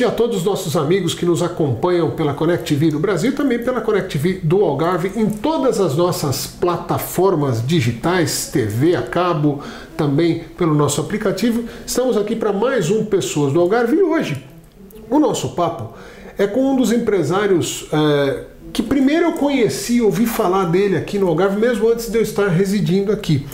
A todos os nossos amigos que nos acompanham pela Connect TV do Brasil e também pela Connect TV do Algarve em todas as nossas plataformas digitais, TV a cabo, também pelo nosso aplicativo. Estamos aqui para mais um Pessoas do Algarve e hoje o nosso papo é com um dos empresários que primeiro eu conheci, ouvi falar dele aqui no Algarve, mesmo antes de eu estar residindo aqui.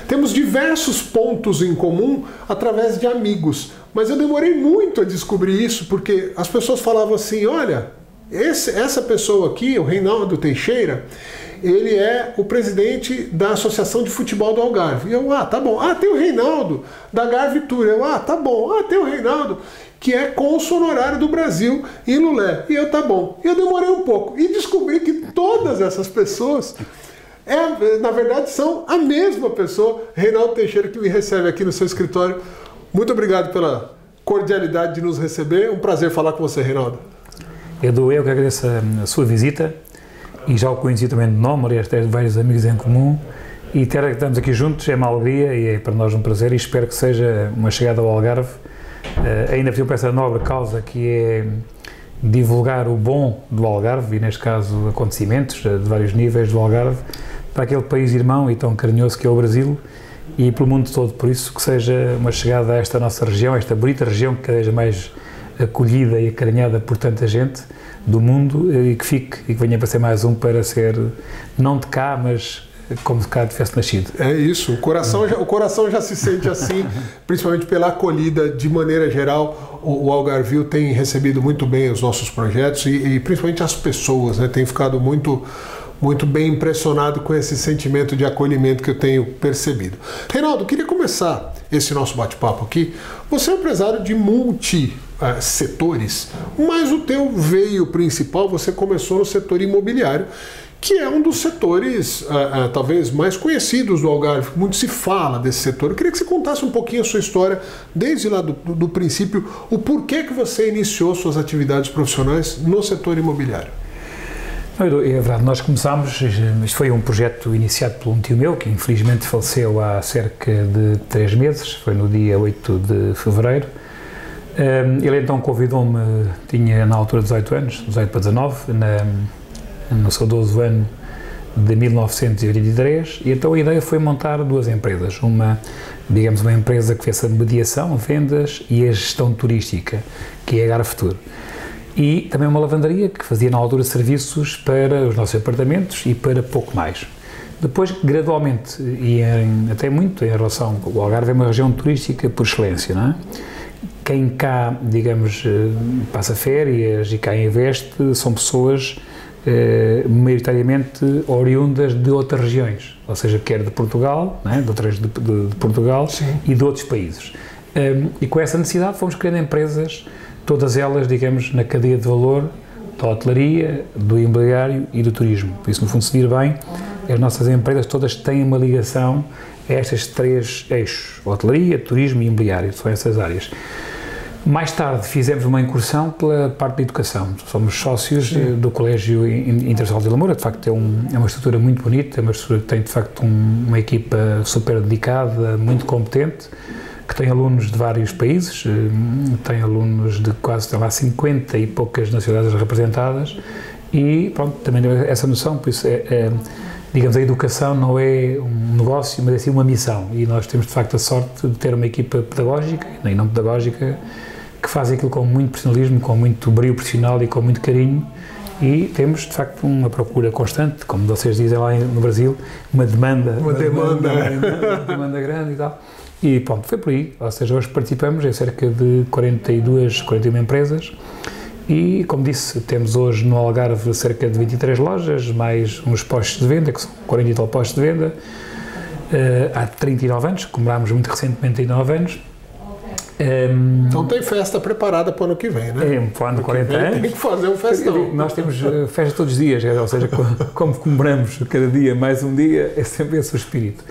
Temos diversos pontos em comum através de amigos, mas eu demorei muito a descobrir isso, porque as pessoas falavam assim, olha, essa pessoa aqui, o Reinaldo Teixeira, ele é o presidente da Associação de Futebol do Algarve. E eu, tá bom. Tem o Reinaldo da Algarve Tour. Eu, tá bom. Tem o Reinaldo, que é cônsul honorário do Brasil em Lulé. E eu, tá bom. E eu demorei um pouco e descobri que todas essas pessoas, na verdade, são a mesma pessoa, Reinaldo Teixeira, que me recebe aqui no seu escritório. Muito obrigado pela cordialidade de nos receber. É um prazer falar com você, Reinaldo. Eu que agradeço a sua visita e já o conheci também de nome, aliás, temos vários amigos em comum e estamos aqui juntos, é uma alegria e é para nós um prazer e espero que seja uma chegada ao Algarve, ainda por essa nobre causa que é divulgar o bom do Algarve e neste caso acontecimentos de vários níveis do Algarve para aquele país irmão e tão carinhoso que é o Brasil e pelo mundo todo, por isso que seja uma chegada a esta nossa região, esta bonita região que cada vez mais acolhida e acarinhada por tanta gente do mundo e que fique e que venha para ser mais um para ser, não de cá, mas como de cá tivesse nascido. É isso, o coração já se sente assim, principalmente pela acolhida de maneira geral. O Algarvio tem recebido muito bem os nossos projetos e principalmente as pessoas, né, tem ficado muito bem impressionado com esse sentimento de acolhimento que eu tenho percebido. Reinaldo, queria começar esse nosso bate-papo aqui. Você é um empresário de multi-setores, mas o teu veio principal, você começou no setor imobiliário, que é um dos setores talvez mais conhecidos do Algarve. Muito se fala desse setor. Eu queria que você contasse um pouquinho a sua história, desde lá do princípio, o porquê que você iniciou suas atividades profissionais no setor imobiliário. É verdade, nós começámos, isto foi um projeto iniciado por um tio meu, que infelizmente faleceu há cerca de 3 meses, foi no dia 8 de fevereiro. Ele então convidou-me, tinha na altura 18 anos, 18 para 19, no saudoso ano de 1983, e então a ideia foi montar 2 empresas, uma empresa que fez a mediação, vendas e a gestão turística, que é a Algarve Tour. E também uma lavandaria que fazia na altura serviços para os nossos apartamentos e para pouco mais. Depois, gradualmente, e até muito em relação ao Algarve, é uma região turística por excelência, não é? Quem cá, passa férias e cá investe são pessoas maioritariamente oriundas de outras regiões, ou seja, quer de Portugal, não é? de Portugal e de outros países. E com essa necessidade fomos criando empresas, todas elas, na cadeia de valor da hotelaria, do imobiliário e do turismo. Por isso, no fundo, se vir bem, as nossas empresas todas têm uma ligação a estas 3 eixos, hotelaria, turismo e imobiliário, são essas áreas. Mais tarde fizemos uma incursão pela parte da educação. Somos sócios do Colégio Internacional de Lamoura, de facto é uma estrutura muito bonita, é uma estrutura que tem de facto uma equipa super dedicada, muito competente, que tem alunos de vários países, tem alunos de quase 50 e poucas nacionalidades representadas e pronto, também essa noção, por isso a educação não é um negócio, mas é sim uma missão e nós temos de facto a sorte de ter uma equipa pedagógica e não pedagógica que faz aquilo com muito profissionalismo, com muito brio profissional e com muito carinho e temos de facto uma procura constante, como vocês dizem lá no Brasil, uma demanda grande e tal. E pronto, foi por aí, ou seja, hoje participamos em cerca de 41 empresas e, como disse, temos hoje no Algarve cerca de 23 lojas, mais uns postos de venda, que são 40 e tal postos de venda, há 39 anos, comemorámos muito recentemente 39 anos, Então tem festa preparada para o ano que vem, né? Para o ano de 40 anos. Tem que fazer um festão. Nós temos festa todos os dias, ou seja, como comemoramos cada dia mais um dia, é sempre esse o espírito.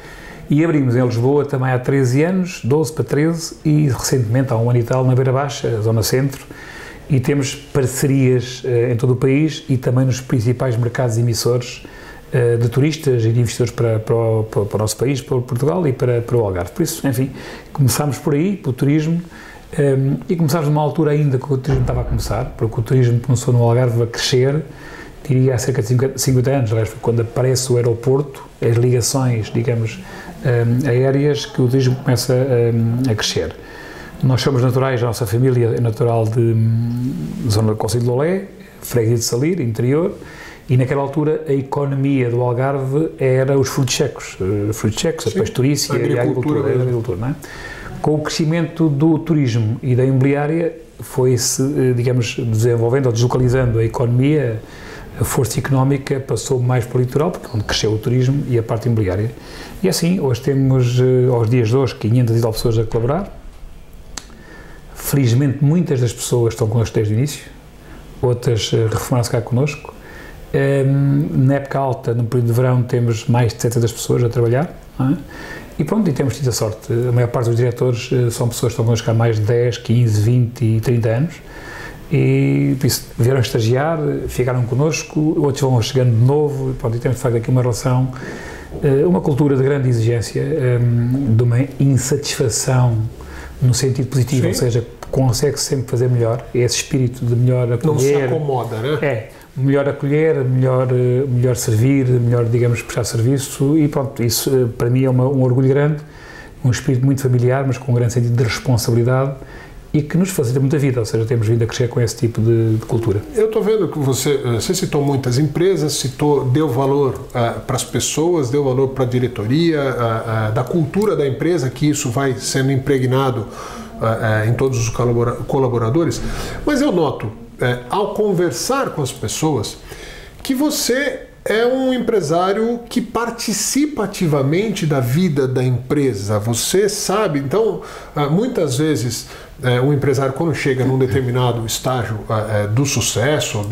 E abrimos em Lisboa também há 13 anos, 12 para 13, e recentemente, há um ano e tal, na Beira Baixa, zona centro, e temos parcerias em todo o país e também nos principais mercados emissores de turistas e de investidores para o nosso país, para Portugal e para o Algarve. Por isso, enfim, começámos por aí, pelo turismo, e começámos numa altura ainda que o turismo estava a começar, porque o turismo começou no Algarve a crescer, diria há cerca de 50 anos, aliás, quando aparece o aeroporto, as ligações, digamos, aéreas, que o turismo começa a crescer. Nós somos naturais, a nossa família é natural de zona do Concelho de Lolé, freguesia de Salir, interior, e naquela altura a economia do Algarve era os frutos secos, a pastorícia e a agricultura, não é? Com o crescimento do turismo e da imobiliária foi-se, digamos, desenvolvendo ou deslocalizando a economia, a força económica passou mais para o litoral, porque é onde cresceu o turismo e a parte imobiliária. E assim, hoje temos, aos dias de hoje, 500 e tal pessoas a colaborar. Felizmente, muitas das pessoas estão connosco desde o início, outras reformaram-se cá connosco. Na época alta, no período de verão, temos mais de 700 pessoas a trabalhar, não é? E pronto, e temos tido a sorte. A maior parte dos diretores são pessoas que estão connosco há mais de 10, 15, 20 e 30 anos e por isso, vieram estagiar, ficaram connosco, outros vão chegando de novo, e pronto, e temos de facto aqui uma relação, uma cultura de grande exigência, de uma insatisfação no sentido positivo, sim, ou seja, consegue sempre fazer melhor, é esse espírito de melhor acolher. Não se acomoda, né? É, melhor acolher, melhor servir, melhor, digamos, prestar serviço e pronto, isso para mim é um orgulho grande, um espírito muito familiar, mas com um grande sentido de responsabilidade e que nos facilita muito a vida, ou seja, temos vindo a crescer com esse tipo de cultura. Eu estou vendo que você citou muitas empresas, deu valor para as pessoas, deu valor para a diretoria, da cultura da empresa, que isso vai sendo impregnado em todos os colaboradores, mas eu noto, ao conversar com as pessoas, que você é um empresário que participa ativamente da vida da empresa. Você sabe, então, muitas vezes, o empresário, quando chega num determinado estágio do sucesso,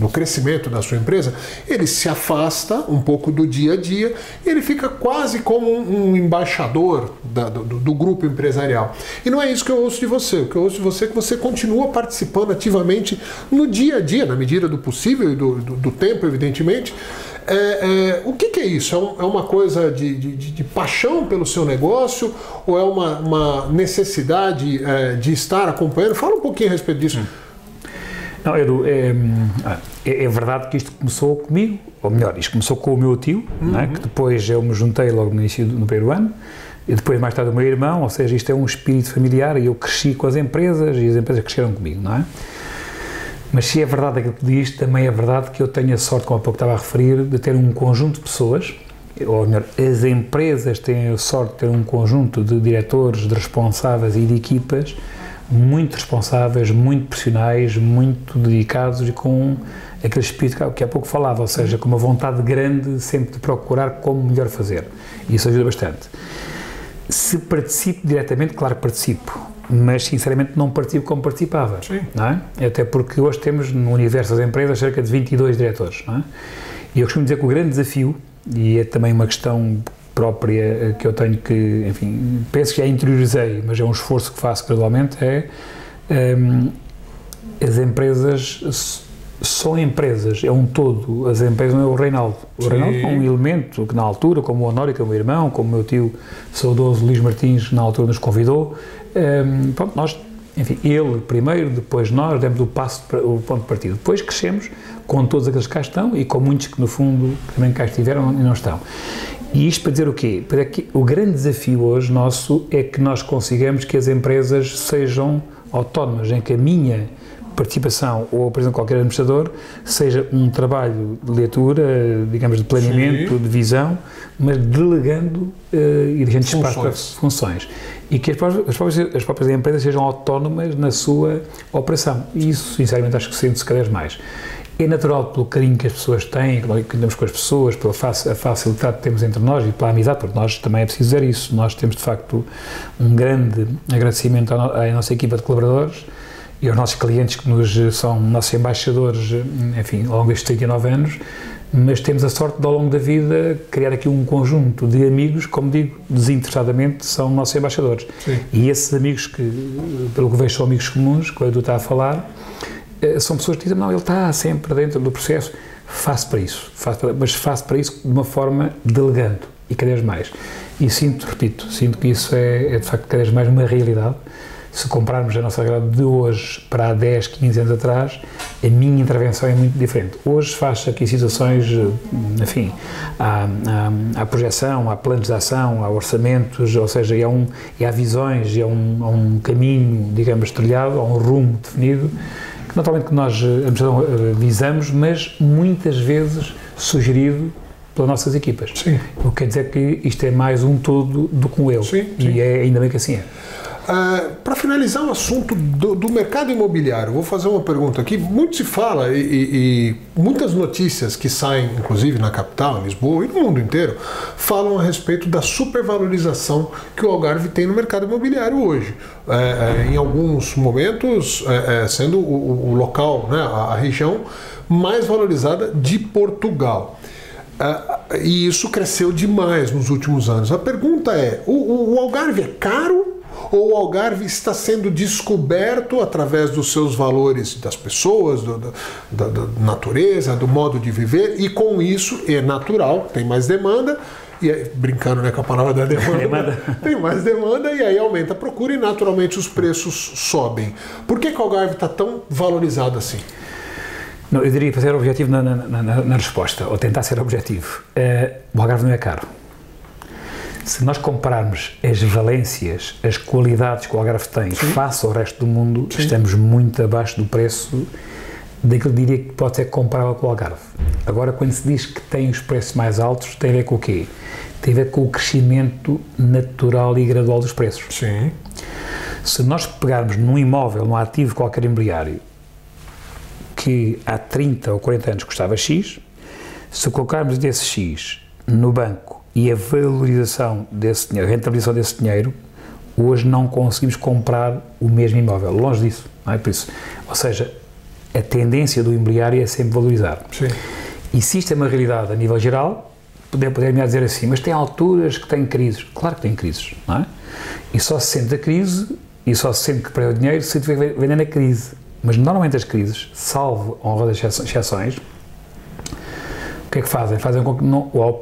do crescimento da sua empresa, ele se afasta um pouco do dia a dia, ele fica quase como um embaixador do grupo empresarial. E não é isso que eu ouço de você. O que eu ouço de você é que você continua participando ativamente no dia a dia, na medida do possível e do tempo, evidentemente. O que é isso? É uma coisa de paixão pelo seu negócio ou é uma necessidade de estar acompanhando? Fala um pouquinho a respeito disso. Não, Edu, é verdade que isto começou comigo, ou melhor, isto começou com o meu tio, não é? Que depois eu me juntei logo no início no primeiro ano, e depois mais tarde o meu irmão, ou seja, isto é um espírito familiar e eu cresci com as empresas e as empresas cresceram comigo, não é? Mas se é verdade aquilo que diz, também é verdade que eu tenho a sorte, como há pouco estava a referir, de ter um conjunto de pessoas, ou melhor, as empresas têm a sorte de ter um conjunto de diretores, de responsáveis e de equipas muito responsáveis, muito profissionais, muito dedicados e com aquele espírito que há pouco falava, ou seja, com uma vontade grande sempre de procurar como melhor fazer. E isso ajuda bastante. Se participo diretamente, claro que participo, mas sinceramente não participo como participava, não é? Até porque hoje temos no universo das empresas cerca de 22 diretores, não é? E eu costumo dizer que o grande desafio, e é também uma questão própria que eu tenho que, enfim, penso que já interiorizei, mas é um esforço que faço gradualmente, as empresas são empresas, é um todo, as empresas não é o Reinaldo. O Reinaldo é um elemento que na altura, como o Honório, que é o meu irmão, como o meu tio saudoso Luís Martins, na altura nos convidou, pronto, nós, enfim, ele primeiro, depois nós demos o ponto de partida. Depois crescemos com todos aqueles que cá estão e com muitos que no fundo também cá estiveram e não estão. E isto para dizer o quê? Para que o grande desafio hoje nosso é que nós consigamos que as empresas sejam autónomas, em que a minha participação ou, por exemplo, qualquer administrador seja um trabalho de leitura, digamos, de planeamento, de visão, mas delegando e deixando espaço para funções. E que as próprias empresas sejam autónomas na sua operação. E isso, sinceramente, acho que sente-se cada vez mais. É natural pelo carinho que as pessoas têm, que temos com as pessoas, pela facilidade que temos entre nós e pela amizade, porque nós também é preciso dizer isso. Nós temos, de facto, um grande agradecimento à nossa equipa de colaboradores e aos nossos clientes que são nossos embaixadores, enfim, ao longo destes 39 anos, mas temos a sorte de, ao longo da vida, criar aqui um conjunto de amigos, como digo, desinteressadamente, são nossos embaixadores. Sim. E esses amigos que, pelo que vejo, são amigos comuns, quando tu estás a falar, são pessoas que dizem, não, ele está sempre dentro do processo, faço para isso, mas faço para isso de uma forma delegando, e cada vez mais. E sinto que isso é de facto cada vez mais uma realidade. Se compararmos a nossa realidade de hoje para há 10, 15 anos atrás, a minha intervenção é muito diferente. Hoje faz aqui situações, enfim, há projeção, há planos de ação, há orçamentos, ou seja, há visões, há um caminho, digamos, trilhado, há um rumo definido, que naturalmente que nós visamos, mas muitas vezes sugerido pelas nossas equipas. Sim. O que quer dizer que isto é mais um todo do que um eu. Sim. E ainda bem que assim é. Para finalizar o assunto do mercado imobiliário, vou fazer uma pergunta aqui. Muito se fala e muitas notícias que saem, inclusive na capital, em Lisboa e no mundo inteiro, falam a respeito da supervalorização que o Algarve tem no mercado imobiliário hoje. Em alguns momentos, sendo o local, né, a região mais valorizada de Portugal. E isso cresceu demais nos últimos anos. A pergunta é, o Algarve é caro? Ou o Algarve está sendo descoberto através dos seus valores das pessoas, da natureza, do modo de viver, e com isso é natural, tem mais demanda, e aí, brincando, né, com a palavra da demanda, tem mais demanda e aí aumenta a procura e naturalmente os preços sobem. Por que o Algarve está tão valorizado assim? Não, eu diria para ser objetivo na resposta, ou tentar ser objetivo. O Algarve não é caro. Se nós compararmos as valências, as qualidades que o Algarve tem face ao resto do mundo, estamos muito abaixo do preço daquilo que diria que pode ser comparável com o Algarve. Agora, quando se diz que tem os preços mais altos, tem a ver com o quê? Tem a ver com o crescimento natural e gradual dos preços. Sim. Se nós pegarmos num imóvel, num ativo qualquer imobiliário, que há 30 ou 40 anos custava X, se colocarmos desse X no banco e a valorização desse dinheiro, a rentabilização desse dinheiro, hoje não conseguimos comprar o mesmo imóvel, longe disso, não é? Por isso, ou seja, a tendência do imobiliário é sempre valorizar. Sim. E se isto é uma realidade a nível geral, poderia-me dizer assim, mas tem alturas que têm crises. Claro que tem crises, não é? E só se sente a crise, e só se sente que perdeu dinheiro se estiver vendendo a crise. Mas normalmente as crises, salvo honrosas exceções, o que é que fazem? Fazem com que o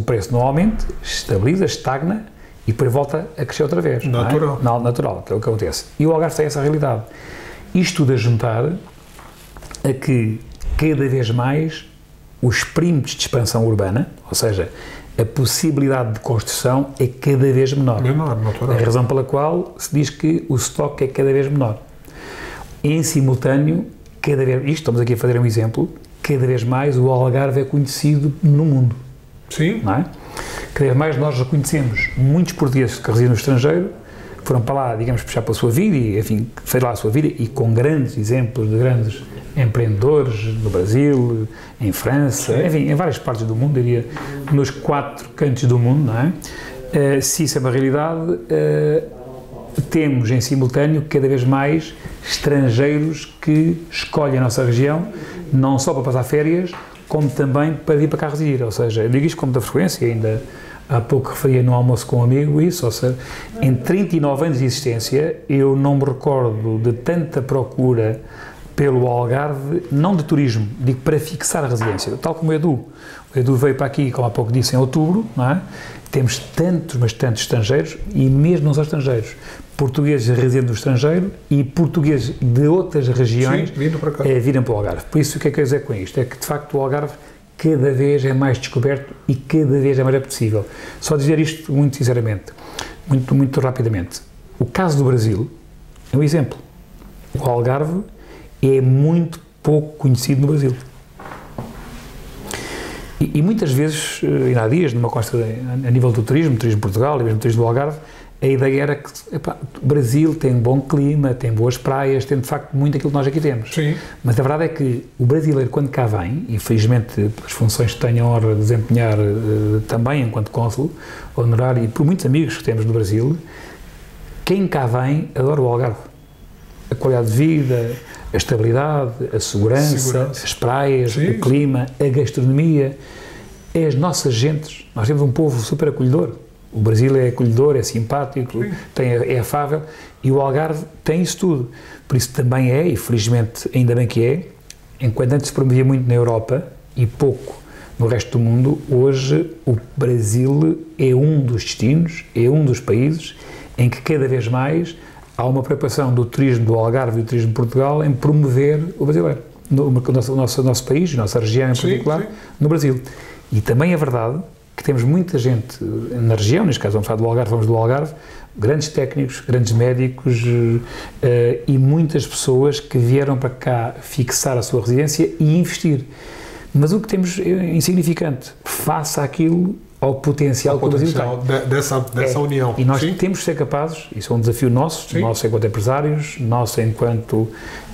preço não aumente, estabiliza, estagna e depois volta a crescer outra vez. Natural. Não é? Natural, que é o que acontece. E o Algarve tem essa realidade. Isto tudo a juntar a que cada vez mais os perímetros de expansão urbana, ou seja, a possibilidade de construção é cada vez menor. Natural. É a razão pela qual se diz que o estoque é cada vez menor. Em simultâneo, cada vez, isto estamos aqui a fazer um exemplo, cada vez mais o Algarve é conhecido no mundo. Sim. Não é? Cada vez mais nós reconhecemos muitos portugueses que residem no estrangeiro, que foram para lá, digamos, puxar pela sua vida e, enfim, fez lá a sua vida e com grandes exemplos de grandes empreendedores no Brasil, em França, enfim, em várias partes do mundo, diria, nos 4 cantos do mundo, não é? Se isso é uma realidade, temos em simultâneo cada vez mais estrangeiros que escolhem a nossa região, não só para passar férias, como também para vir para cá residir. Ou seja, eu digo isto com muita frequência, ainda há pouco referia no almoço com um amigo isso, ou seja, em 39 anos de existência eu não me recordo de tanta procura pelo Algarve, não de turismo, digo para fixar a residência, tal como o Edu. O Edu veio para aqui, como há pouco disse, em outubro, não é? Temos tantos, mas tantos estrangeiros, e mesmo não só estrangeiros, portugueses residentes no estrangeiro e portugueses de outras regiões viram para o Algarve. Por isso, o que é que eu quero dizer com isto? É que, de facto, o Algarve cada vez é mais descoberto e cada vez é mais apetecível. Só dizer isto muito sinceramente, muito rapidamente. O caso do Brasil é um exemplo. O Algarve é muito pouco conhecido no Brasil. E muitas vezes, ainda há dias, numa consta a nível do turismo Portugal e mesmo turismo do Algarve, a ideia era que o Brasil tem um bom clima, tem boas praias, tem de facto muito aquilo que nós aqui temos. Sim. Mas a verdade é que o brasileiro, quando cá vem, e felizmente pelas funções que tenho a honra de desempenhar também enquanto cônsul honorário e por muitos amigos que temos no Brasil, quem cá vem adora o Algarve. A qualidade de vida, a estabilidade, a segurança. As praias, sim, o clima, a gastronomia, é as nossas gentes. Nós temos um povo super acolhedor. O Brasil é acolhedor, é simpático, é afável, e o Algarve tem isso tudo. Por isso também é, e felizmente ainda bem que é, enquanto antes se promovia muito na Europa e pouco no resto do mundo, hoje o Brasil é um dos destinos, é um dos países em que cada vez mais há uma preocupação do turismo do Algarve e do turismo de Portugal em promover o brasileiro, o nosso país, a nossa região em particular, no Brasil. E também é verdade que temos muita gente na região, neste caso vamos falar do Algarve, vamos do Algarve, grandes técnicos, grandes médicos e muitas pessoas que vieram para cá fixar a sua residência e investir. Mas o que temos é insignificante, face àquilo, ao potencial que o Brasil tem. Dessa união. E nós temos que ser capazes, isso é um desafio nosso, nosso enquanto empresários, nosso enquanto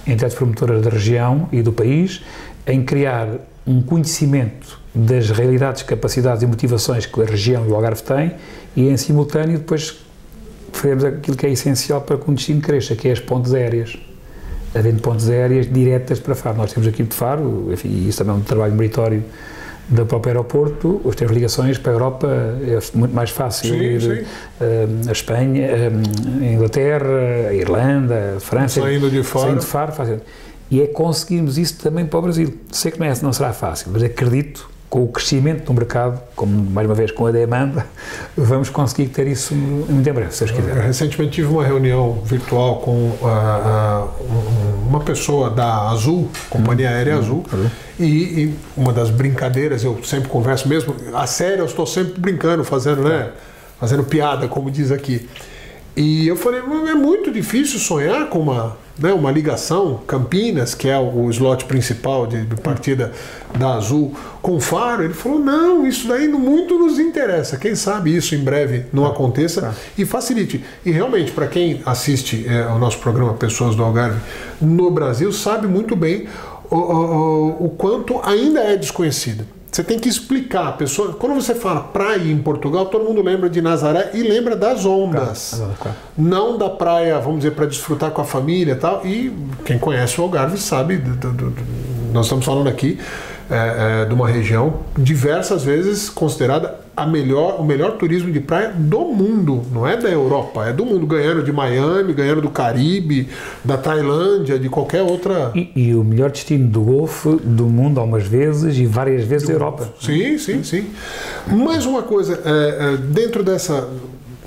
entidades promotoras da região e do país, em criar um conhecimento das realidades, capacidades e motivações que a região e o Algarve têm e, em simultâneo, depois faremos aquilo que é essencial para que um destino cresça, que é as pontes aéreas. Havendo pontes aéreas diretas para Faro. Nós temos aqui de Faro, enfim, e isso também é um trabalho meritório do próprio aeroporto, hoje temos ligações para a Europa, é muito mais fácil ir a Espanha, a Inglaterra, a Irlanda, a França, saindo de Faro, fazendo. E é conseguirmos isso também para o Brasil. Sei que não será fácil, mas acredito que com o crescimento do mercado, como mais uma vez com a demanda, vamos conseguir ter isso muito em breve, se Deus quiser. Recentemente tive uma reunião virtual com uma pessoa da Azul, Companhia Aérea Azul, e uma das brincadeiras, eu sempre converso mesmo, a sério, eu estou sempre brincando, fazendo piada, como diz aqui. E eu falei, é muito difícil sonhar com uma ligação Campinas, que é o slot principal de partida da Azul, com Faro. Ele falou, não, isso daí muito nos interessa. Quem sabe isso em breve não aconteça e facilite. E realmente, para quem assiste ao nosso programa Pessoas do Algarve no Brasil, sabe muito bem o quanto ainda é desconhecido. Você tem que explicar a pessoa. Quando você fala praia em Portugal, todo mundo lembra de Nazaré e lembra das ondas. Não da praia, vamos dizer, para desfrutar com a família e tal. E quem conhece o Algarve sabe, nós estamos falando aqui de uma região diversas vezes considerada o melhor turismo de praia do mundo, não é da Europa, é do mundo, ganhando de Miami, ganhando do Caribe, da Tailândia, de qualquer outra... E o melhor destino do Golfo do mundo algumas vezes e várias vezes da Europa. Sim. Mais uma coisa, dentro dessa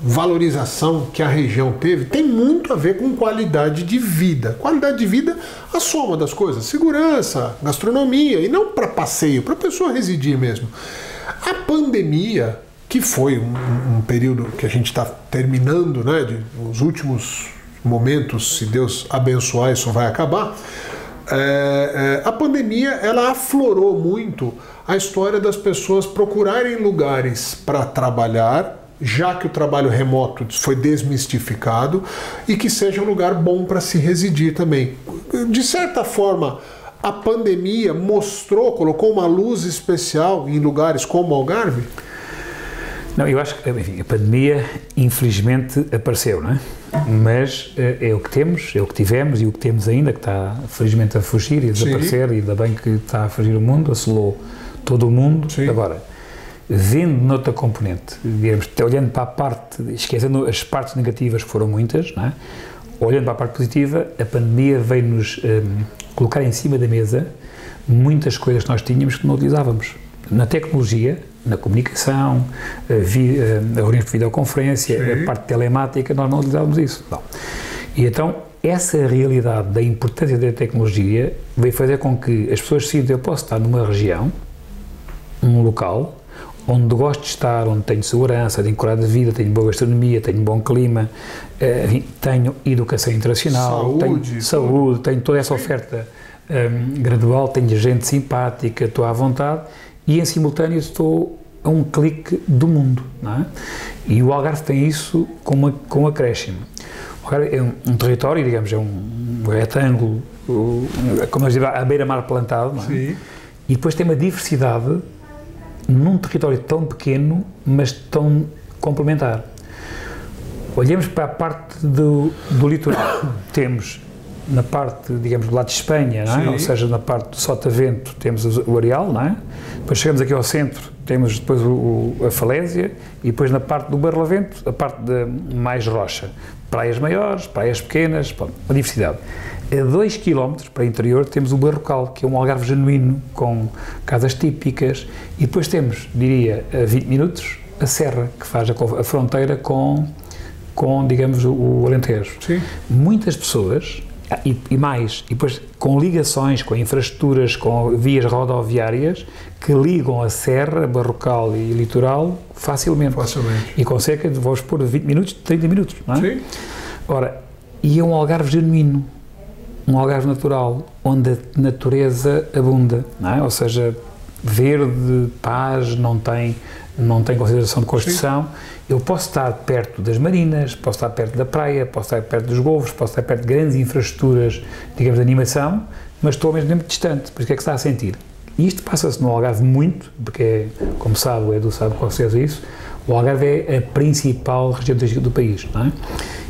valorização que a região teve, tem muito a ver com qualidade de vida. Qualidade de vida, a soma das coisas, segurança, gastronomia, e não para passeio, para a pessoa residir mesmo. A pandemia, que foi um período que a gente está terminando, os últimos momentos, se Deus abençoar, isso vai acabar. A pandemia, ela aflorou muito a história das pessoas procurarem lugares para trabalhar, já que o trabalho remoto foi desmistificado, e que seja um lugar bom para se residir também. De certa forma, a pandemia colocou uma luz especial em lugares como Algarve? Não, eu acho que, enfim, a pandemia infelizmente apareceu, não é? Mas é o que temos, é o que tivemos e o que temos ainda, que está felizmente a fugir e a desaparecer, e ainda bem que está a fugir o mundo, assolou todo o mundo. Agora, vendo noutra componente, digamos, olhando para a parte, esquecendo as partes negativas que foram muitas, não é? Olhando para a parte positiva, a pandemia veio-nos colocar em cima da mesa muitas coisas que nós tínhamos que não utilizávamos. Na tecnologia, na comunicação, a reuniões por videoconferência, a parte telemática, nós não utilizávamos isso. Bom, e então, essa realidade da importância da tecnologia veio fazer com que as pessoas sintam, eu posso estar numa região, num local, onde gosto de estar, onde tenho segurança, tenho qualidade de vida, tenho boa gastronomia, tenho bom clima, tenho educação internacional, tenho saúde, tenho toda essa oferta gradual, tenho gente simpática, estou à vontade e em simultâneo estou a um clique do mundo, não é? E o Algarve tem isso com acréscimo. O Algarve é um território, digamos, é um retângulo, como nós dizemos, à beira-mar plantado, não é? Sim. E depois tem uma diversidade num território tão pequeno, mas tão complementar. Olhamos para a parte do litoral, temos na parte, digamos, do lado de Espanha, não é? Ou seja, na parte do Sotavento temos o Areal, não é? Depois chegamos aqui ao centro, temos depois a Falésia, e depois na parte do Barlavento, a parte de mais rocha. Praias maiores, praias pequenas, pronto, uma diversidade. A 2 km para o interior temos o Barrocal, que é um Algarve genuíno, com casas típicas, e depois temos, diria, a 20 minutos, a Serra, que faz a fronteira com digamos, o Alentejo. Sim. Muitas pessoas, e depois com ligações, com infraestruturas, com vias rodoviárias, que ligam a Serra, Barrocal e Litoral facilmente. E com cerca de, vamos pôr, 20 minutos, 30 minutos, não é? Sim. Ora, e é um Algarve genuíno, um Algarve natural, onde a natureza abunda, não é? Ou seja, verde, paz, não tem consideração de construção. Sim. Eu posso estar perto das marinas, posso estar perto da praia, posso estar perto dos golfos, posso estar perto de grandes infraestruturas, digamos, de animação, mas estou ao mesmo tempo distante, por isso é que está a sentir. E isto passa-se no Algarve muito, porque, como sabe, o Edu sabe com certeza isso, o Algarve é a principal região turística do país, não é?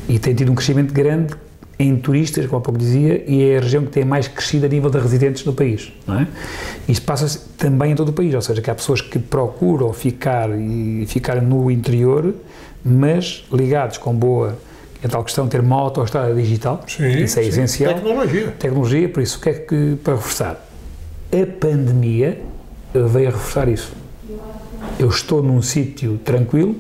E tem tido um crescimento grande em turistas, como há pouco dizia, e é a região que tem mais crescido a nível de residentes no país, não é? Isto passa-se também em todo o país, ou seja, que há pessoas que procuram ficar no interior, mas ligados com boa, é tal questão de ter uma autoestrada digital, isso é essencial. Tecnologia, por isso, o que é que, para reforçar? A pandemia veio a reforçar isso. Eu estou num sítio tranquilo,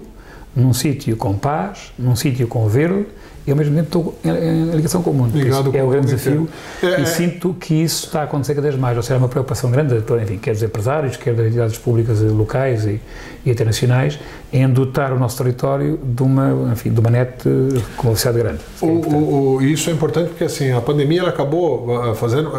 num sítio com paz, num sítio com verde, e ao mesmo tempo estou em ligação com o mundo. Isso é o grande desafio e sinto que isso está a acontecer cada vez mais, ou seja, é uma preocupação grande, enfim, quer dos empresários, quer das entidades públicas locais e internacionais, em dotar o nosso território de uma net com uma velocidade grande. Isso é importante porque assim, a pandemia ela acabou fazendo,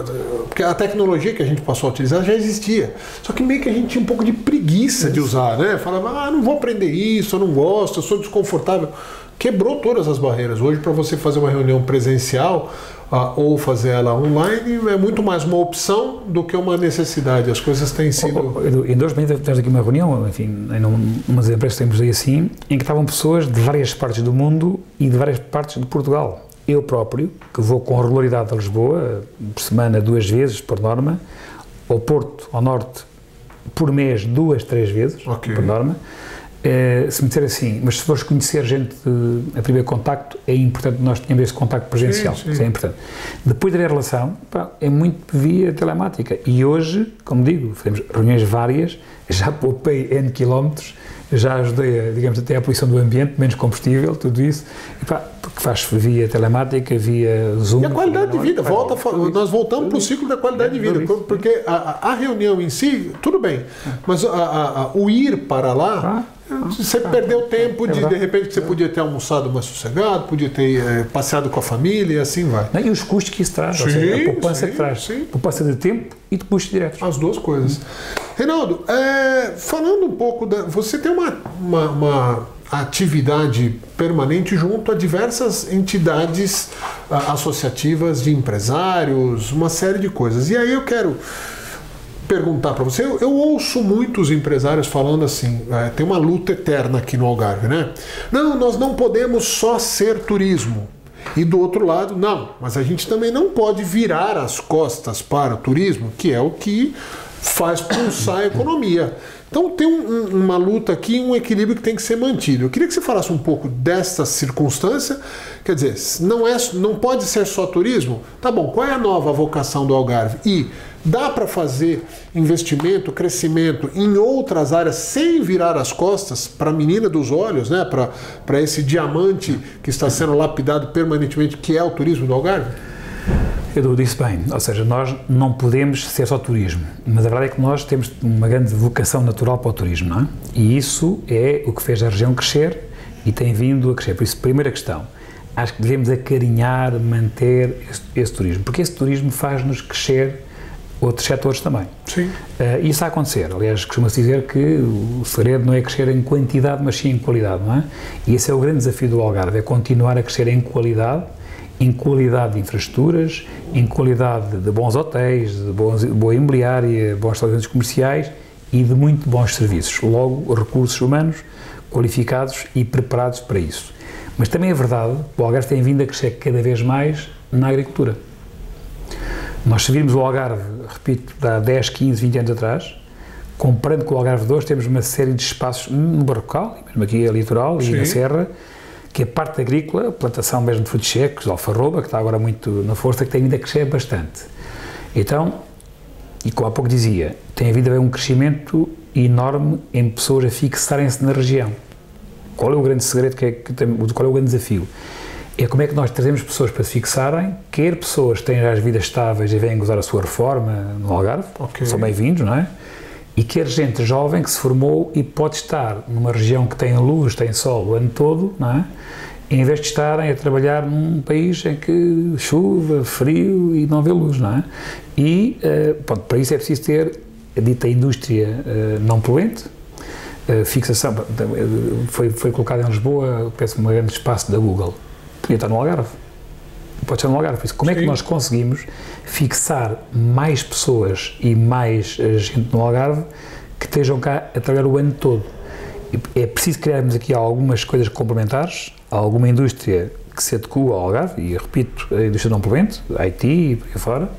porque a tecnologia que a gente passou a utilizar já existia, só que meio que a gente tinha um pouco de preguiça de usar, né? Falava, não vou aprender isso, eu não gosto, eu sou desconfortável. Quebrou todas as barreiras. Hoje, para você fazer uma reunião presencial ou fazer ela online, é muito mais uma opção do que uma necessidade. As coisas têm sido... Em 2000 tivemos aqui uma reunião, enfim, em umas empresas temos aí assim, em que estavam pessoas de várias partes do mundo e de várias partes de Portugal. Eu próprio, que vou com regularidade a Lisboa, por semana 2 vezes, por norma, ao Porto, ao Norte, por mês 2, 3 vezes, por norma. Se me disser assim, mas se fores conhecer gente a primeiro contacto, é importante que nós tenhamos esse contacto presencial, isso é importante. Depois da relação, é muito via telemática, e hoje, como digo, fazemos reuniões várias, já poupei N quilómetros, já ajudei, digamos, até a poluição do ambiente, menos combustível, tudo isso, porque faz via telemática, via Zoom. E a qualidade de vida, nós voltamos para o ciclo da qualidade de vida, porque a reunião em si, tudo bem, mas o ir para lá, você perdeu tempo de repente, você podia ter almoçado mais sossegado, podia ter passeado com a família e assim vai. E os custos que isso traz, ou seja, a poupança que traz, poupança de tempo e de custos diretos. As duas coisas. Reinaldo, falando um pouco, você tem uma atividade permanente junto a diversas entidades associativas de empresários, uma série de coisas. E aí eu quero perguntar para você, eu ouço muitos empresários falando assim, tem uma luta eterna aqui no Algarve, né? Não, nós não podemos só ser turismo. E do outro lado, não, mas a gente também não pode virar as costas para o turismo, que é o que faz pulsar a economia. Então tem uma luta aqui, um equilíbrio que tem que ser mantido. Eu queria que você falasse um pouco dessa circunstância, quer dizer, não pode ser só turismo? Tá bom, qual é a nova vocação do Algarve? E dá para fazer investimento, crescimento em outras áreas sem virar as costas para a menina dos olhos, né? Para esse diamante que está sendo lapidado permanentemente, que é o turismo do Algarve? Edu disse bem, ou seja, nós não podemos ser só turismo, mas a verdade é que nós temos uma grande vocação natural para o turismo, não é? E isso é o que fez a região crescer e tem vindo a crescer. Por isso, primeira questão, acho que devemos acarinhar, manter esse turismo, porque esse turismo faz-nos crescer outros setores também. Sim. Isso está a acontecer. Aliás, costuma-se dizer que o segredo não é crescer em quantidade, mas sim em qualidade, não é? E esse é o grande desafio do Algarve, é continuar a crescer em qualidade de infraestruturas, em qualidade de bons hotéis, de boa imobiliária, bons estabelecimentos comerciais e de muito bons serviços. Logo, recursos humanos qualificados e preparados para isso. Mas também é verdade que o Algarve tem vindo a crescer cada vez mais na agricultura. Nós, se virmos o Algarve, repito, de há 10, 15, 20 anos atrás, comparando com o Algarve de hoje, temos uma série de espaços no Barrocal, mesmo aqui a litoral e na Serra, que a parte agrícola, a plantação mesmo de frutos secos, alfarroba, que está agora muito na força, que tem vindo a crescer bastante. Então, e como há pouco dizia, tem havido um crescimento enorme em pessoas a fixarem-se na região. Qual é o grande segredo, qual é o grande desafio? É como é que nós trazemos pessoas para se fixarem, quer pessoas que têm as vidas estáveis e vêm gozar a sua reforma no Algarve, são bem-vindos, não é? E quer gente jovem que se formou e pode estar numa região que tem luz, tem sol o ano todo, não é? Em vez de estarem a trabalhar num país em que chuva, frio e não vê luz, não é? E, pronto, para isso é preciso ter a dita indústria não poluente, fixação, foi colocada em Lisboa, penso, um grande espaço da Google, podia estar no Algarve, pode estar no Algarve, por isso, como é que nós conseguimos fixar mais pessoas e mais gente no Algarve que estejam cá a trabalhar o ano todo? É preciso criarmos aqui algumas coisas complementares, alguma indústria que se adequa ao Algarve, e repito, a indústria não poluente, a IT e por aí fora.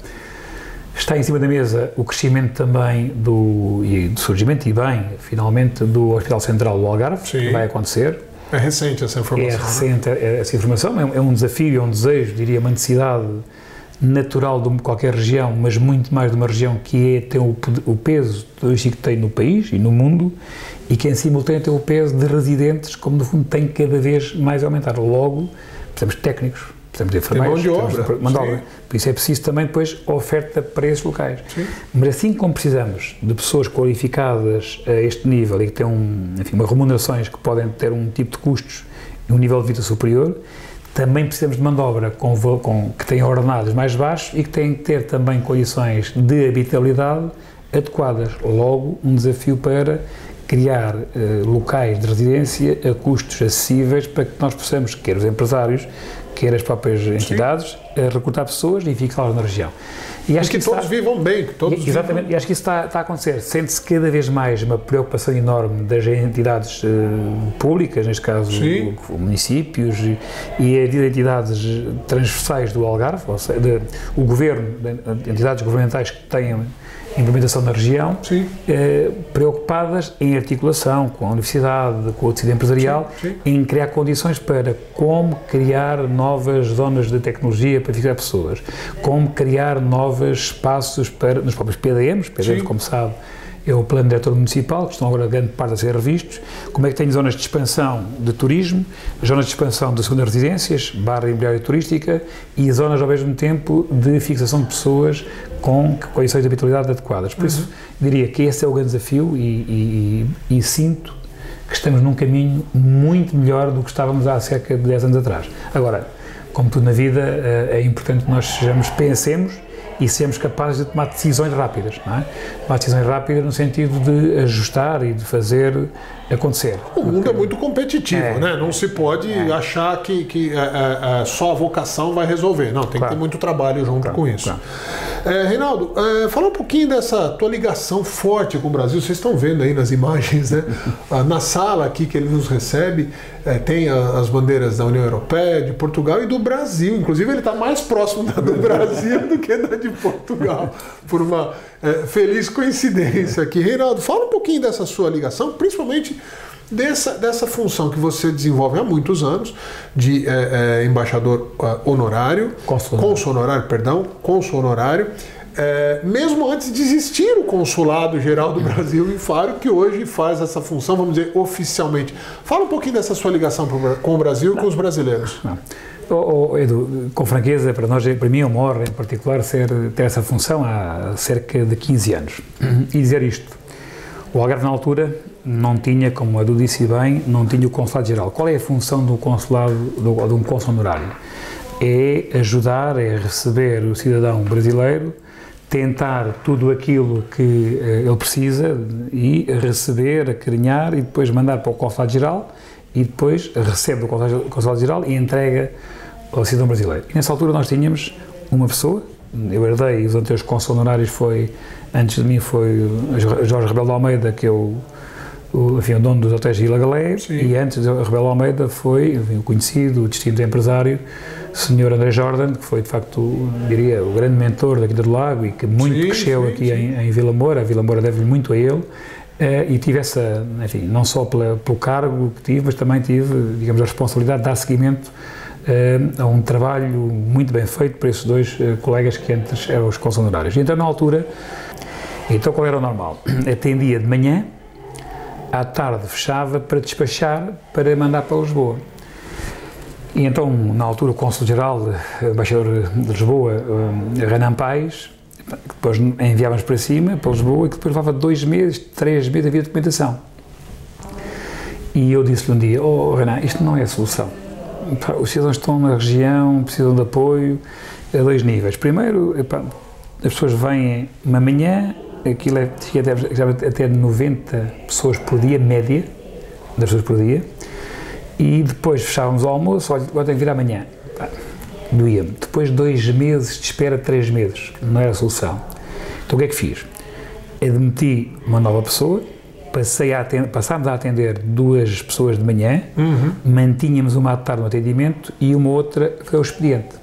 Está em cima da mesa o crescimento também do surgimento e bem, finalmente, do Hospital Central do Algarve, que vai acontecer. É recente essa informação. É recente essa informação, é um desafio, é um desejo, diria, uma necessidade natural de qualquer região, mas muito mais de uma região que tem o peso turístico que tem no país e no mundo, e que em simultâneo tem o peso de residentes, como no fundo tem cada vez mais a aumentar. Logo, precisamos de técnicos, precisamos de enfermeiros, mão de obra. Por isso é preciso também depois oferta para esses locais. Sim. Mas assim como precisamos de pessoas qualificadas a este nível e que têm uma remunerações que podem ter um tipo de custos e um nível de vida superior, também precisamos de mão de obra que tenha ordenados mais baixos e que têm que ter também condições de habitabilidade adequadas. Logo, um desafio para criar locais de residência a custos acessíveis para que nós possamos, quer os empresários, quer as próprias entidades, recrutar pessoas e fixá-las na região. E acho que todos vivam bem. Exatamente, e acho que isso está a acontecer. Sente-se cada vez mais uma preocupação enorme das entidades públicas, neste caso municípios e as entidades transversais do Algarve, ou seja, o governo, entidades governamentais que tenham implementação na região, preocupadas em articulação com a universidade, com o tecido empresarial, em criar condições para como criar novas zonas de tecnologia para fixar pessoas, como criar novos espaços nos próprios PDMs, como sabe, é o Plano Diretor Municipal, que estão agora grande parte a ser revistos, como é que tem zonas de expansão de turismo, zonas de expansão de segundas residências, barra imobiliária turística e zonas ao mesmo tempo de fixação de pessoas com condições de habitabilidade adequadas. Por isso, diria que esse é o grande desafio e sinto que estamos num caminho muito melhor do que estávamos há cerca de 10 anos atrás. Agora, como tudo na vida, é importante que nós pensemos e sermos capazes de tomar decisões rápidas, não é? Tomar decisões rápidas no sentido de ajustar e de fazer acontecer. O mundo é muito competitivo, né? Não se pode achar que só a vocação vai resolver. Não, tem que ter muito trabalho junto com isso. Reinaldo, fala um pouquinho dessa tua ligação forte com o Brasil. Vocês estão vendo aí nas imagens, né? Na sala aqui que ele nos recebe, tem as bandeiras da União Europeia, de Portugal e do Brasil. Inclusive, ele está mais próximo da do Brasil do que da de Portugal, por uma feliz coincidência aqui. Reinaldo, fala um pouquinho dessa sua ligação, principalmente dessa função que você desenvolve há muitos anos, de embaixador honorário, cônsul honorário, mesmo antes de existir o Consulado Geral do Brasil em Faro, que hoje faz essa função, vamos dizer, oficialmente. Fala um pouquinho dessa sua ligação com o Brasil e com os brasileiros. Edu, com franqueza, para mim é uma honra em particular ter essa função há cerca de 15 anos. E dizer isto, o Algarve na altura não tinha, como a Edu disse bem, não tinha o Consulado Geral. Qual é a função do consulado, de um cônsul honorário? É ajudar, é receber o cidadão brasileiro tentar tudo aquilo que ele precisa e receber, acarinhar e depois mandar para o Consulado-Geral e depois recebe do Consulado-Geral e entrega ao cidadão brasileiro. E nessa altura nós tínhamos uma pessoa, eu herdei, os anteriores cônsules honorários antes de mim foi o Jorge Rebelo de Almeida, que é o dono dos hotéis Ilha Galé, e antes do Rebelo de Almeida foi o conhecido, o distinto empresário, Sr. André Jordan, que foi de facto, diria, o grande mentor da Quinta do Lago e que muito cresceu aqui em Vila Moura. A Vila Moura deve-lhe muito a ele, e tive essa, enfim, não só pelo cargo que tive, mas também tive, digamos, a responsabilidade de dar seguimento a um trabalho muito bem feito por esses dois colegas que antes eram os cônsules honorários. Então, na altura, qual era o normal? Atendia de manhã, à tarde fechava para despachar, para mandar para Lisboa. E então, na altura, o cônsul-geral, embaixador de Lisboa, Renan Paes, que depois enviávamos para cima, para Lisboa, e que depois levava 2 meses, 3 meses, havia documentação. E eu disse-lhe um dia: "Oh, Renan, isto não é a solução. Os cidadãos estão na região, precisam de apoio a 2 níveis. Primeiro, as pessoas vêm uma manhã, aquilo chega até 90 pessoas por dia, média, das pessoas por dia, e depois fechávamos o almoço, olha, agora tenho que vir amanhã." Doía-me. Depois 2 meses de espera, 3 meses, não era a solução. Então o que é que fiz? Admiti uma nova pessoa, passámos a atender 2 pessoas de manhã, mantínhamos uma à tarde no atendimento e uma outra foi ao expediente.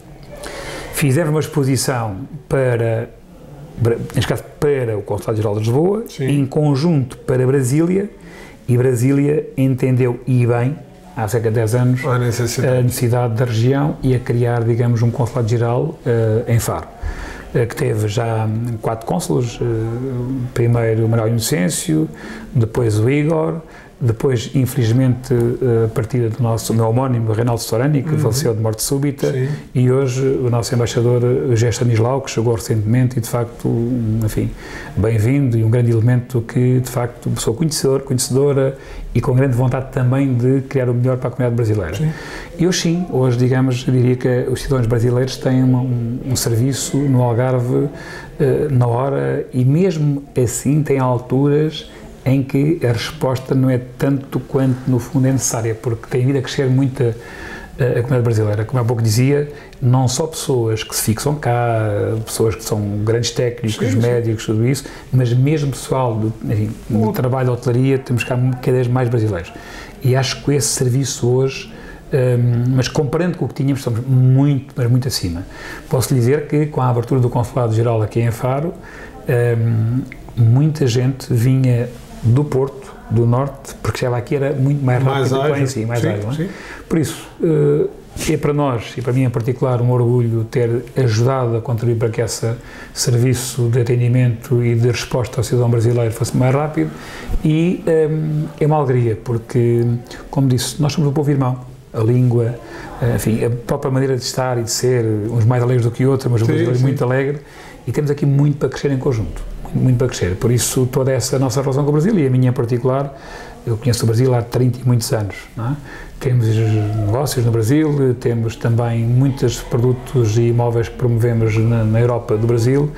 Fizemos uma exposição neste caso para o Consulado-Geral de Lisboa, em conjunto para Brasília, e Brasília entendeu, e bem, há cerca de 10 anos, a necessidade da região e a criar, digamos, um Consulado-Geral em Faro, que teve já 4 cônsules, primeiro o Manuel Inocêncio, depois o Igor, depois, infelizmente, a partida do meu homónimo, Reinaldo Storani, que faleceu de morte súbita, e hoje o nosso embaixador, José Stanislau, que chegou recentemente e, de facto, enfim, bem-vindo e um grande elemento que, de facto, pessoa conhecedora e com grande vontade também de criar o melhor para a comunidade brasileira. E hoje, digamos, eu diria que os cidadãos brasileiros têm um serviço no Algarve na hora, e mesmo assim têm alturas em que a resposta não é tanto quanto no fundo é necessária, porque tem vindo a crescer muito a comunidade brasileira. Como há pouco dizia, não só pessoas que se fixam cá, pessoas que são grandes técnicos, médicos, tudo isso, mas mesmo pessoal do trabalho da hotelaria, temos cá cada vez mais brasileiros. E acho que esse serviço hoje, mas comparando com o que tínhamos, estamos muito, mas muito acima. Posso lhe dizer que com a abertura do Consulado-Geral aqui em Faro, muita gente vinha do Porto, do Norte, porque chegava aqui era muito mais rápido do que lá em si, mais ágil. Por isso, é para nós, e para mim em particular, um orgulho ter ajudado a contribuir para que esse serviço de atendimento e de resposta ao cidadão brasileiro fosse mais rápido, e é uma alegria, porque, como disse, nós somos um povo irmão. A língua, enfim, a própria maneira de estar e de ser, uns mais alegres do que outros, mas o brasileiro muito alegre, e temos aqui muito para crescer em conjunto. Muito para crescer, por isso toda essa nossa relação com o Brasil, e a minha em particular, eu conheço o Brasil há 30 e muitos anos, não é? Temos negócios no Brasil, temos também muitos produtos e imóveis que promovemos na Europa do Brasil,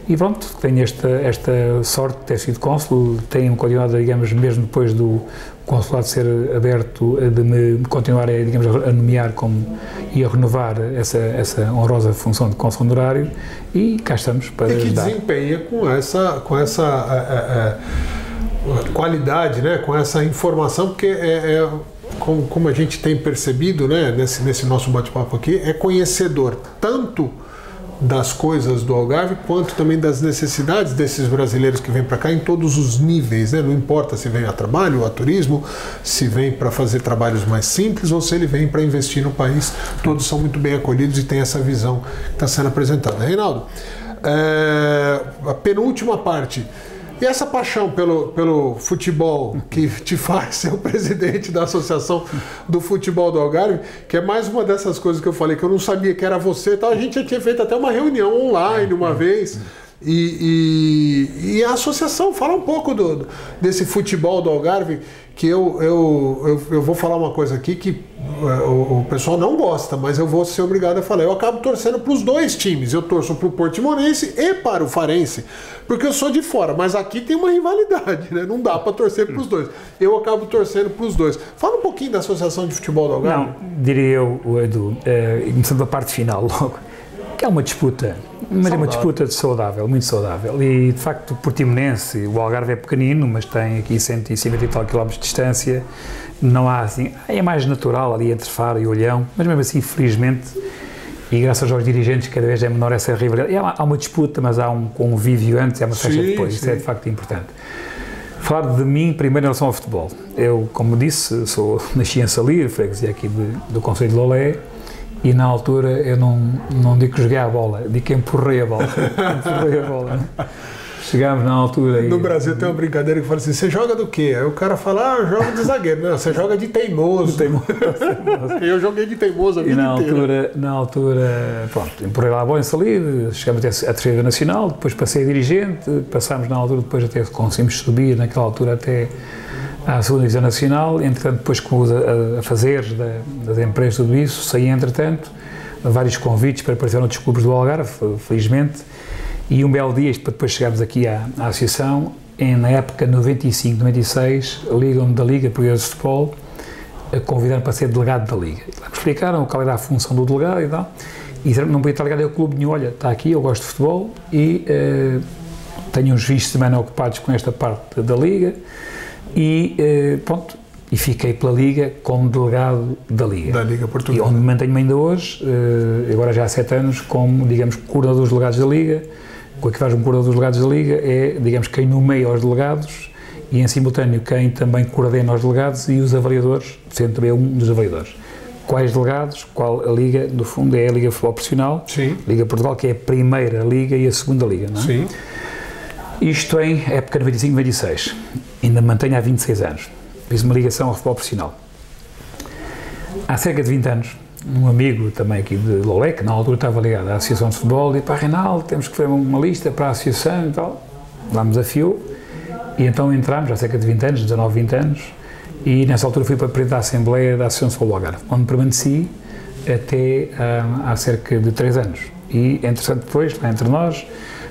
e pronto, tenho esta sorte de ter sido cônsul, tenho continuado, digamos, mesmo depois do consulado ser aberto, de me continuar digamos, a nomear e a renovar essa honrosa função de cônsul honorário, e cá estamos para ajudar. E que desempenha com essa qualidade, né? Com essa informação, porque como a gente tem percebido, né, nesse nosso bate-papo aqui, é conhecedor tanto das coisas do Algarve, quanto também das necessidades desses brasileiros que vêm para cá em todos os níveis, né? Não importa se vem a trabalho ou a turismo, se vem para fazer trabalhos mais simples ou se ele vem para investir no país, todos são muito bem acolhidos e tem essa visão que está sendo apresentada. Reinaldo, a penúltima parte, e essa paixão pelo futebol que te faz ser o presidente da Associação do Futebol do Algarve, que é mais uma dessas coisas que eu falei, que eu não sabia que era você, então a gente já tinha feito até uma reunião online uma vez, E a associação fala um pouco desse futebol do Algarve, que eu vou falar uma coisa aqui que o pessoal não gosta, mas eu vou ser obrigado a falar. Eu acabo torcendo para os dois times. Eu torço para o Portimonense e para o Farense, porque eu sou de fora, mas aqui tem uma rivalidade, né? Não dá para torcer para os dois. Eu acabo torcendo para os dois. Fala um pouquinho da Associação de Futebol do Algarve. Não, diria eu, Edu, começando da parte final logo, que é uma disputa, mas saudável. É uma disputa saudável, muito saudável. E de facto o Portimonense, o Algarve é pequenino, mas tem aqui 150 e tal quilómetros de distância, não há assim, é mais natural ali entre Faro e Olhão, mas mesmo assim, felizmente, e graças aos dirigentes, cada vez é menor essa rivalidade. Há uma disputa, mas há um convívio antes, há uma festa depois, isso é de facto importante. Falar de mim, primeiro em relação ao futebol. Eu, como disse, nasci em Salir, freguesia aqui do concelho de Lolé, e na altura eu não digo que joguei a bola, digo que empurrei a bola. Chegámos na altura... No Brasil tem uma brincadeira que fala assim, você joga do quê? Aí o cara fala, eu jogo de zagueiro. Não, você joga de teimoso. Eu joguei de teimoso a vida inteira. Na altura, pronto, empurrei lá a bola em Salir, chegamos até a terceira nacional, depois passei a dirigente, passámos na altura, depois até conseguimos subir naquela altura até à segunda divisão nacional, entretanto depois com os afazeres das empresas, tudo isso, saí entretanto, vários convites para aparecer noutros clubes do Algarve, felizmente, e um belo dia, depois chegámos aqui à associação, na época 95, 96, ligam-me da Liga Portuguesa de Futebol, a convidar para ser delegado da Liga. Lá me explicaram qual era a função do delegado e tal, e disseram que não podia estar ligado ao clube nenhum, olha, está aqui, eu gosto de futebol e tenho uns fins de semana ocupados com esta parte da Liga, e pronto, e fiquei pela Liga como delegado da Liga. Da Liga Portuguesa. E onde me mantenho ainda hoje, agora já há 7 anos, como, digamos, coordenador dos delegados da Liga. O que faz um coordenador dos delegados da Liga é, digamos, quem nomeia os delegados e, em simultâneo, quem também coordena os delegados e os avaliadores, sendo também um dos avaliadores. Quais delegados, qual a Liga, no fundo, é a Liga de Futebol Profissional, Sim. Liga Portugal, que é a primeira Liga e a segunda Liga, não é? Sim. Isto em época 95-96, ainda mantenho há 26 anos, fiz uma ligação ao futebol profissional. Há cerca de 20 anos, um amigo também aqui de Lolé, que na altura estava ligado à Associação de Futebol, disse, pá, Reinaldo, temos que fazer uma lista para a Associação e tal, lá me desafiou, e então entramos, há cerca de 20 anos, 19, 20 anos, e nessa altura fui para presidente da Assembleia da Associação de Futebol do Algarve, onde permaneci até há cerca de 3 anos. E, entretanto, depois, lá entre nós,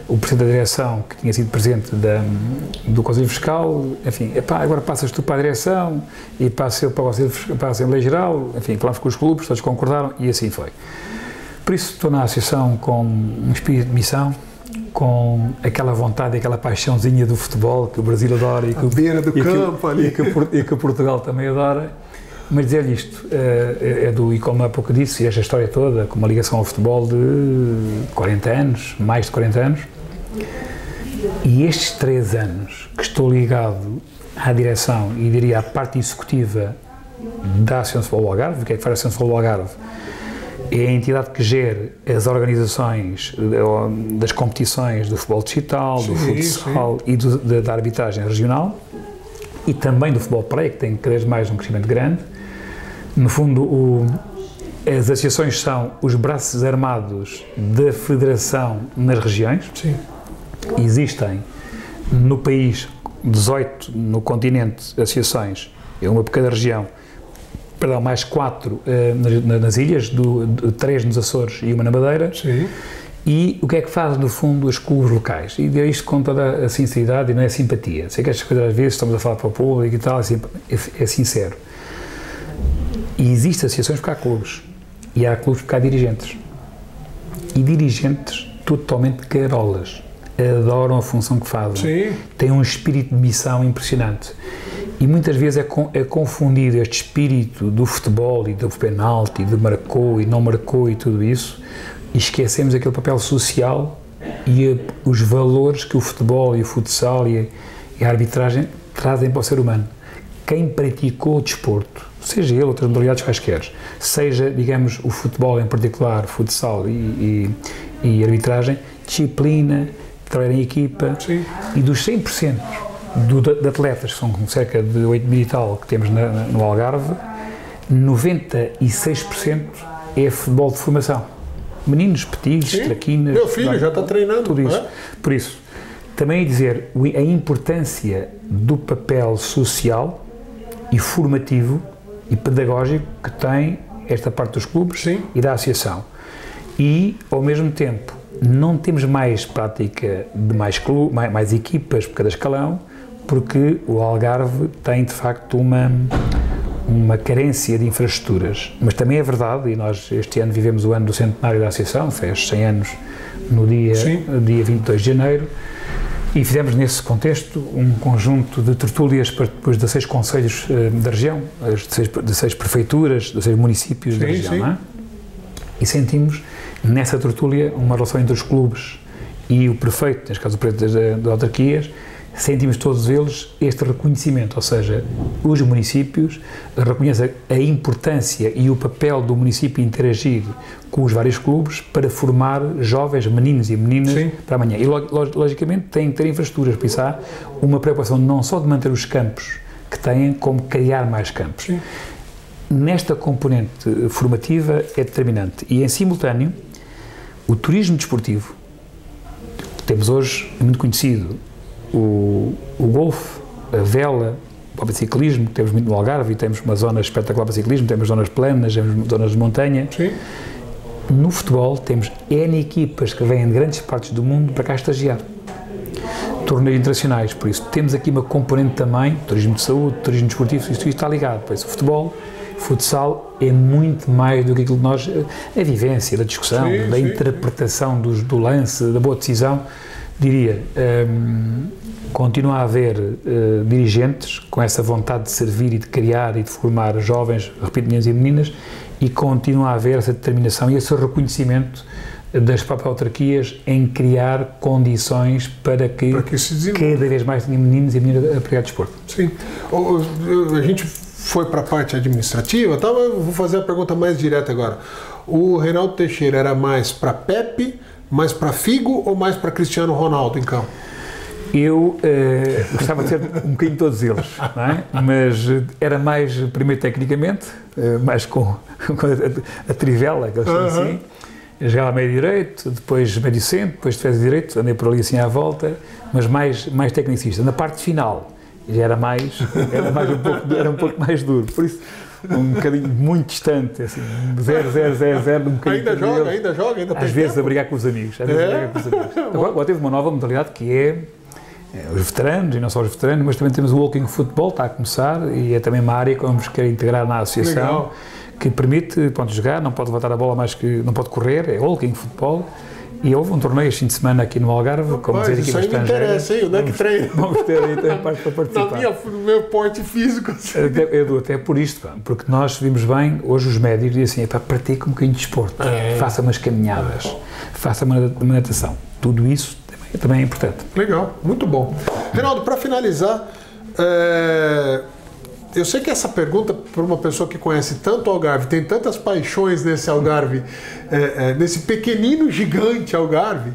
o Presidente da Direção, que tinha sido Presidente do Conselho Fiscal, enfim, epá, agora passas tu para a Direção e passo eu para a Assembleia Geral, enfim, falámos com os clubes, todos concordaram e assim foi. Por isso estou na Associação com um espírito de missão, com aquela vontade e aquela paixãozinha do futebol que o Brasil adora e que, beira do campo ali. E que Portugal também adora. Mas dizer-lhe isto, e como há pouco disse, esta história toda, com uma ligação ao futebol de 40 anos, mais de 40 anos, e estes 3 anos que estou ligado à direção e diria à parte executiva da Associação de Futebol do Algarve, o que é que faz a Associação de Futebol do Algarve? É a entidade que gera as organizações das competições do futebol digital, do futsal e da arbitragem regional, e também do futebol praia, que tem cada vez mais um crescimento grande. No fundo, as associações são os braços armados da federação nas regiões. Sim. Existem no país 18, no continente, associações, é uma por cada região, perdão, mais 4 nas ilhas, 3 nos Açores e uma na Madeira. Sim. E o que é que faz, no fundo, os clubes locais? E digo isto com toda a sinceridade e não é simpatia. Sei que estas coisas, às vezes, estamos a falar para o público e tal, é sincero. E existem associações porque há clubes. E há clubes porque há dirigentes. E dirigentes totalmente carolas. Adoram a função que fazem. Sim. Têm um espírito de missão impressionante. E muitas vezes é confundido este espírito do futebol e do penalti, de marcou e não marcou e tudo isso, e esquecemos aquele papel social e os valores que o futebol e o futsal e a arbitragem trazem para o ser humano. Quem praticou o desporto, seja ele outras modalidades quaisquer, seja, digamos, o futebol em particular, futsal e arbitragem, disciplina, trabalhar em equipa. Sim. E dos 100% de atletas, que são cerca de 8 mil e tal que temos no Algarve, 96% é futebol de formação. meninos, petis, traquinas... Meu filho já está treinando. Tudo isso. Por isso, também dizer a importância do papel social e formativo e pedagógico que tem esta parte dos clubes e da associação. E, ao mesmo tempo, não temos mais prática de mais equipas por cada escalão, porque o Algarve tem, de facto, uma carência de infraestruturas. Mas também é verdade, e nós este ano vivemos o ano do centenário da associação, fez 100 anos no dia 22 de janeiro, e fizemos nesse contexto um conjunto de tertúlias para depois 16 concelhos da região, 16 prefeituras, 16 municípios da região, não é? E sentimos nessa tertúlia uma relação entre os clubes e o prefeito, neste caso o prefeito das autarquias, sentimos todos eles este reconhecimento, ou seja, os municípios reconhecem a importância e o papel do município interagir com os vários clubes para formar jovens meninos e meninas para amanhã. E, logicamente, têm que ter infraestruturas, por isso há uma preocupação não só de manter os campos que têm, como criar mais campos. Nesta componente formativa é determinante. E, em simultâneo, o turismo desportivo, temos hoje, muito conhecido, o golfe, a vela, o biciclismo, que temos muito no Algarve, e temos uma zona espetacular para ciclismo, temos zonas planas, temos zonas de montanha. No futebol temos N equipas que vêm de grandes partes do mundo para cá estagiar. Torneios internacionais, por isso temos aqui uma componente também, turismo de saúde, turismo desportivo, isto está ligado. Por isso, o futebol, futsal é muito mais do que aquilo que nós, a vivência, da discussão, da interpretação do lance, da boa decisão. Diria, continua a haver dirigentes com essa vontade de servir e de criar e de formar jovens, repito, meninos e meninas, e continua a haver essa determinação e esse reconhecimento das próprias autarquias em criar condições para que cada vez mais tenham meninos e meninas a praticar desporto. Sim. A gente foi para a parte administrativa, então eu vou fazer a pergunta mais direta agora. O Reinaldo Teixeira era mais para Pepe, mais para Figo ou mais para Cristiano Ronaldo em campo? Eu gostava de ser um bocadinho todos eles, não é? Mas era mais, primeiro tecnicamente, mais com a trivela, que eles chamam assim. Eu jogava meio direito, depois meio centro, depois defesa de direito, andei por ali assim à volta, mas mais tecnicista. Na parte final já era um pouco mais duro, por isso um bocadinho muito distante, assim, 0, um bocadinho. Ainda joga? Às vezes a brigar com os amigos. Agora teve uma nova modalidade que é os veteranos, e não só os veteranos, mas também temos o walking football, está a começar, e é também uma área que vamos querer integrar na associação, que permite, jogar, não pode levantar a bola, mais que não pode correr, é walking football. E houve um torneio este fim de semana aqui no Algarve, como dizer, equipas estrangeiras. Isso aí me interessa, hein? Onde é que treina? Vamos ter aí também parte para participar. No meu porte físico. Edu, até por isto, porque nós vimos bem, hoje os médicos dizem assim, pratica um bocadinho de desporto, faça umas caminhadas, faça uma natação. Tudo isso também é importante. Legal, muito bom. Reinaldo, para finalizar, eu sei que essa pergunta, para uma pessoa que conhece tanto o Algarve, tem tantas paixões nesse Algarve, nesse pequenino gigante Algarve,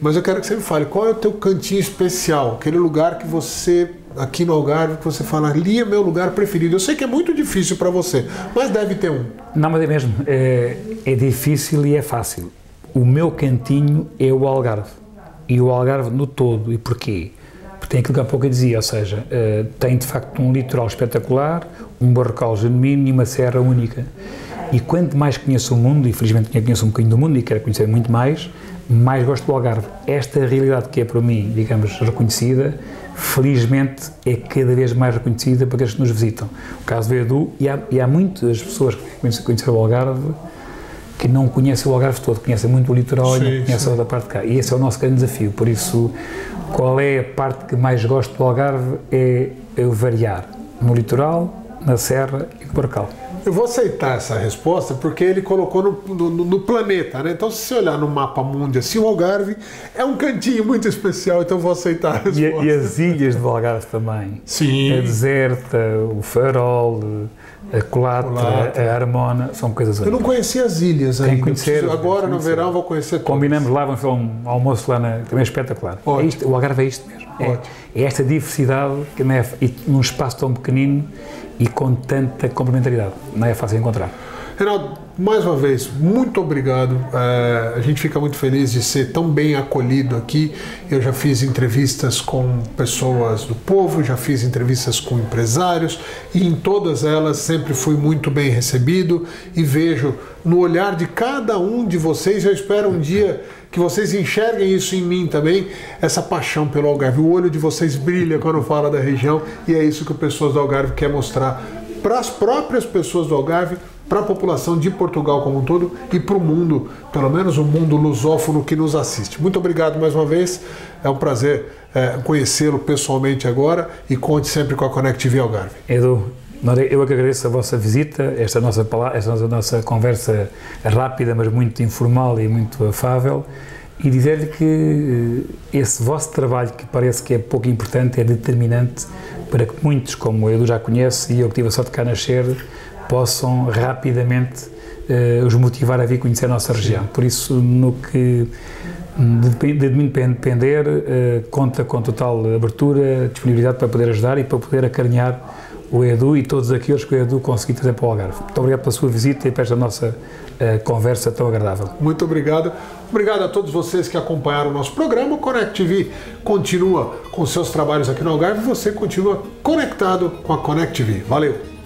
mas eu quero que você me fale, qual é o teu cantinho especial, aquele lugar que você, aqui no Algarve, que você fala, ali é meu lugar preferido. Eu sei que é muito difícil para você, mas deve ter um. Não, mas é mesmo, é difícil e é fácil. O meu cantinho é o Algarve, e o Algarve no todo. E porquê? Porque tem aquilo que há pouco eu dizia, ou seja, tem de facto um litoral espetacular, um barrocal genuíno e uma serra única. E quanto mais conheço o mundo, e felizmente conheço um bocadinho do mundo e quero conhecer muito mais gosto do Algarve. Esta realidade que é para mim, digamos, reconhecida, felizmente é cada vez mais reconhecida para aqueles que nos visitam. O caso do Edu, e há muitas pessoas que conhecem o Algarve que não conhecem o Algarve todo, conhecem muito o litoral e não conhecem a outra parte de cá. E esse é o nosso grande desafio, por isso, qual é a parte que mais gosto do Algarve é variar no litoral, na serra e no barrocal. Eu vou aceitar essa resposta porque ele colocou no planeta, né? Então, se você olhar no mapa mundi, assim, o Algarve é um cantinho muito especial, então eu vou aceitar a resposta. E as ilhas do Algarve também. Sim. A Deserta, o Farol, a Colatra, a Armona, são coisas Eu não conhecia as ilhas ainda. Tem que conhecer. Agora, no verão, vou conhecer todas. Combinamos lá, vamos fazer um almoço lá, também é espetacular. É isto, o Algarve é isto mesmo. É esta diversidade que num espaço tão pequenino e com tanta complementaridade. Não é fácil encontrar. Reinaldo, mais uma vez, muito obrigado. A gente fica muito feliz de ser tão bem acolhido aqui. Eu já fiz entrevistas com pessoas do povo, já fiz entrevistas com empresários e em todas elas sempre fui muito bem recebido e vejo no olhar de cada um de vocês, eu espero um dia que vocês enxerguem isso em mim também, essa paixão pelo Algarve. O olho de vocês brilha quando fala da região e é isso que o Pessoas do Algarve quer mostrar para as próprias pessoas do Algarve, para a população de Portugal como um todo e para o mundo, pelo menos o mundo lusófono que nos assiste. Muito obrigado mais uma vez, é um prazer conhecê-lo pessoalmente agora e conte sempre com a Connect TV Algarve. Edu, eu que agradeço a vossa visita, esta nossa conversa rápida, mas muito informal e muito afável, e dizer-lhe que esse vosso trabalho, que parece que é pouco importante, é determinante para que muitos, como eu já conheço e eu que tive a sorte de cá nascer, possam rapidamente os motivar a vir conhecer a nossa região. Por isso, no que de mim depender, conta com total abertura, disponibilidade para poder ajudar e para poder acarinhar o Edu e todos aqueles que o Edu conseguiu trazer para o Algarve. Muito obrigado pela sua visita e por esta nossa conversa tão agradável. Muito obrigado. Obrigado a todos vocês que acompanharam o nosso programa. O Connect TV continua com seus trabalhos aqui no Algarve e você continua conectado com a Connect TV. Valeu!